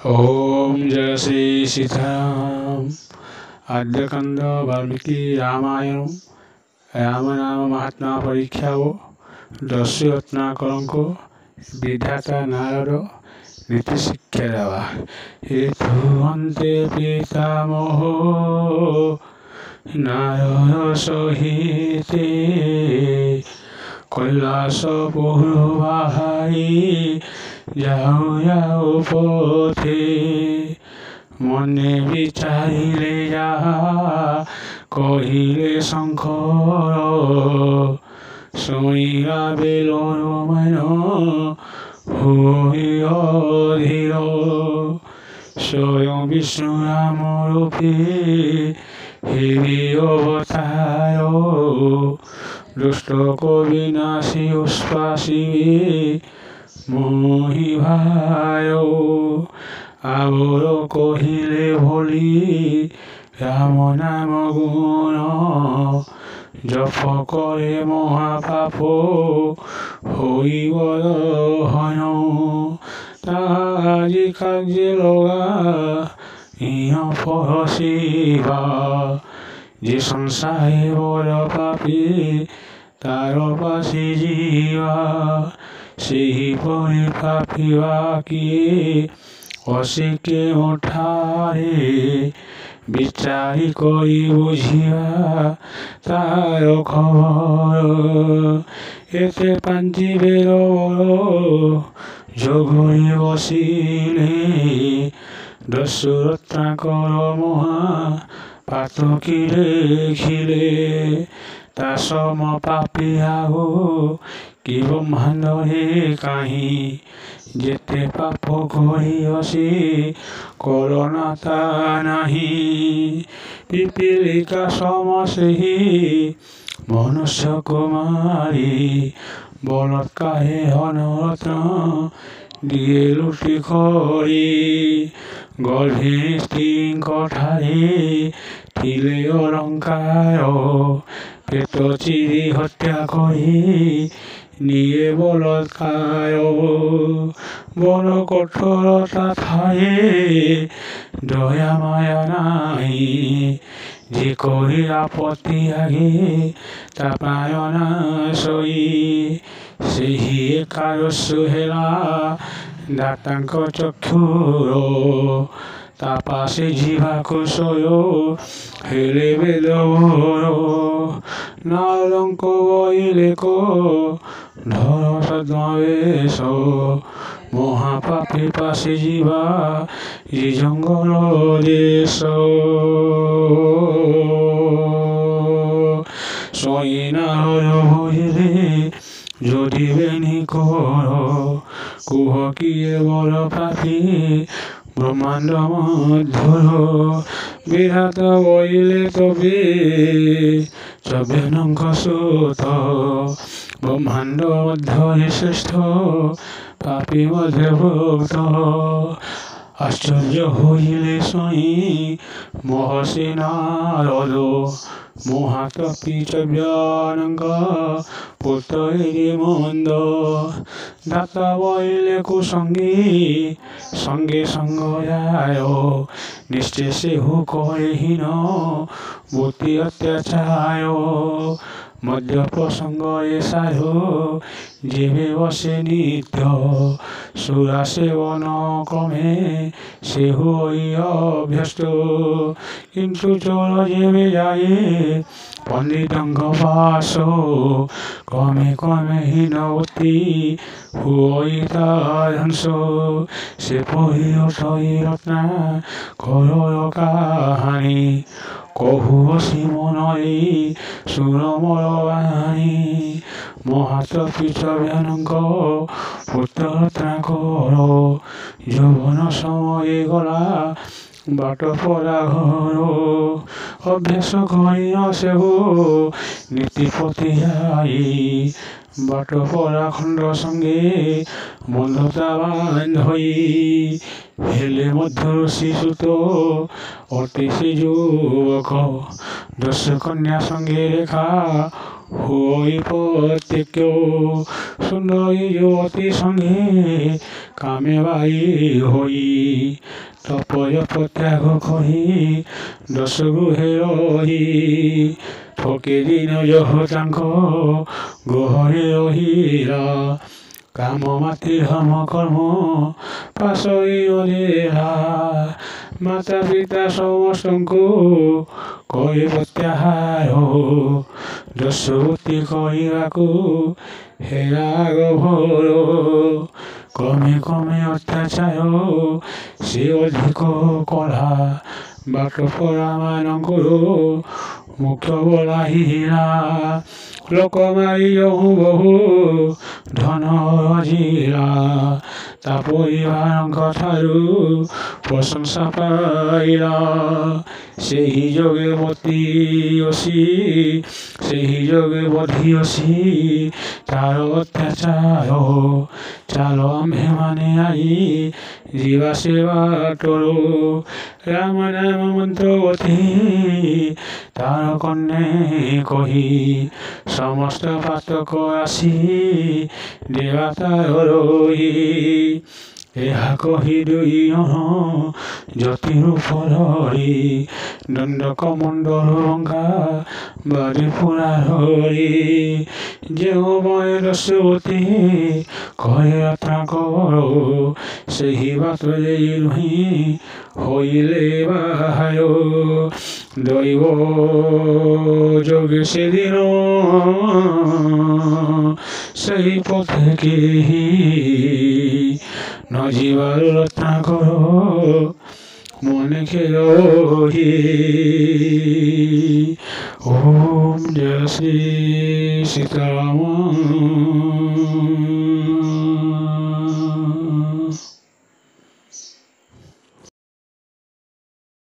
ओम जय श्री सीताराम। आद्यकांड वाल्मीकि रामायण राम नाम महात्मा परीक्षा दस्यु रत्नाकरंक विधाता नारद नीति शिक्षा देवा हेतुअंते पितामह नारद सहिते कैलास पूर्वाहारी जाओ जाओ पथे मने विचारिले जाहा कहिले शंकर शुणिला बेलर मन हुई अधीर स्वयं विष्णु राम रूपे हेवि अवतार दुष्ट को विनाशी उस्पासी मोहि भायो आवर कहिले भोली राम नाम गुण जप करे महापाप हईब दहन ताजी कार्य लगा इह फरसिबा जे संसारे बड़ पापी तार पासी जीवा सेहीपरि पापिबा किए असिके उठारे विचारी करी बुझिबा तार खबर एते पांची बेर जोगरे बसिले दस्यु रत्नाकर महा पातकी देखिले तासम पापी आगो कि ब्रह्मांड रे कहीं जेते पाप करिअसी करनाता नहीं पिपीलिका समसेही मनुष्य कुमारी बलात्कारे अनरत्न दिए लुटी करी गर्भे स्त्रींठारे थिले अलंकार पेट चिरी हत्या करी निये बलात्कार बड़ कठोरता थाए दया माया नाई जे करी आपत्ति आगे ता पाय नाशई सेही एकादश हेला दातांक चक्षुर ता पासे जीवाको सोयो हेले बेदवर नारदंक बइलेक धर सद्मावेश महापापी पासे जीवा ये जंगल देश सोई नारद भइले যদি বেনি কর কুহ কিয়ে বড় পাপি ব্রহ্মাণ্ড মধ্যর বিধাত বইলে তবে চব্যনঙ্ক সুত ব্রহ্মাণ্ড মধ্যরে শ্রেষ্ঠ পাপি মধ্যে ভক্ত আশ্চর্য হইলে শুনি মহর্ষি নারদ মহাতপি চব্যানঙ্ক পুত্র মন্দ দাতা বইলে কুসঙ্গী সঙ্গে সঙ্গ যায় নিশ্চয় সেহু করে হীন বুদ্ধি অত্যাচার মধ্য প্রসঙ্গ এসায় যেবে বসে নিত্য সুরা সেবন ক্রমে সেহু অভ্যস্ত কিন্তু চোর যেবে যায় পণ্ডিতঙ্গ বাস ক্রমে ক্রমে হীনবতী হুই তার ধ্বংস সে পড়ি ওঠই রত্না করর কাহানি কহু বসি মনই সুরমর বাণী মহাতপি চব্যানঙ্ক পুত্র রত্নাকর যৌবন সময়ে গলা বাট পরা ঘর অভ্যাস করি সেহু নীতিপতি যাই বাট পরা খণ্ড সঙ্গে বন্ধতা বান্ধই হেলে মধ্য শিশুত অতি সে যুবক দস্যু কন্যা সঙ্গে রেখা হই প্রত্যেক সুন্দরী যুৱতী সঙ্গে কামে বাই হই তপয় ত্যাগ কৰি দশগুহে ৰহি ঠকে দিন যহ তাঙ্ক গহরে রহিলা কাম মাতি ধর্ম কর্ম পাশই অলেরা মাতা পিতা সমস্তଙ୍କୁ କହି ପ୍ରତ୍ୟାହାର ଦସ୍ୟୁବତୀ କହିବାକୁ ହେରା ଗଭର କମେ କମେ ଅତ୍ୟାଚାର ସେ ଅଧିକ କଲା ବାଟପରାମାନଙ୍କର ମୁଖ୍ୟ ବଳାଇଲା ଲୋକ ମାରି ଯହୁ ବହୁ ଧନ ହଜିଲା ତା ପରିବାରଙ୍କ ଠାରୁ ପ୍ରଶଂସା ପାଇଲା ସେହି ଯୋଗେ ବତିଅସି ସେହି ଯୋଗେ ବଧିଅସି ତାର ଅତ୍ୟାଚାର ଚାଲ ଆମ୍ଭେମାନେ ଆଇ ଯିବା ସେ ବାଟରୁ ରାମ ନାମ ମନ୍ତ୍ରବତୀ ତାର କର୍ଣ୍ଣେ କହି ସମସ୍ତ ପାତକ ଆସି ଦେବା ତାର ରହି ଏହା କହି ଦୁଇ ଜଣ ଜ୍ୟୋତି ରୂପ ଧରି ଦଣ୍ଡକ ମଣ୍ଡଳ ରଙ୍ଗା ବାରି ପୁରା ଧରି ଯେଉଁ ବୟ ଦସ୍ୟୁବତୀ କହେ ଯାତ୍ରା କର ସେହି ବାଟ ଦେଇ ଦୁହିଁ হইলে বাহায় দৈব যোগে সেদিন সেই পথে কেহি ন জীবার রত্না কর মনে খেলি ওম জয় শ্রী সীতারাম।